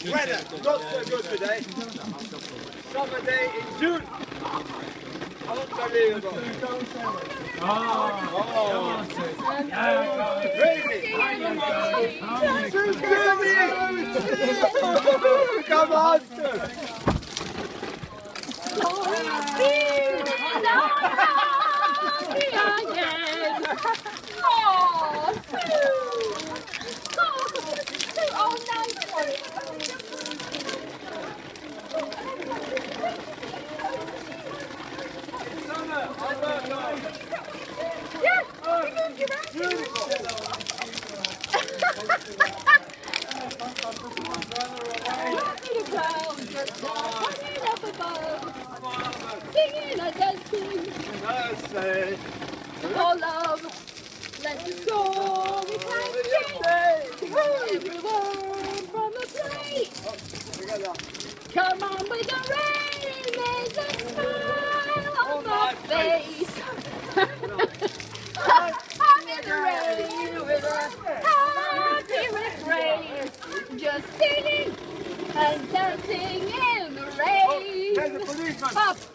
Weather, not so good today. Summer day in June. Unbelievable. Crazy. Come on. Singing and dancing, all love, let us go. We can change everyone from the place. Come on with the rain, there's a smile on my face. I'm in the rain with a happy refrain, just singing and dancing in the rain. There's a policeman. Up.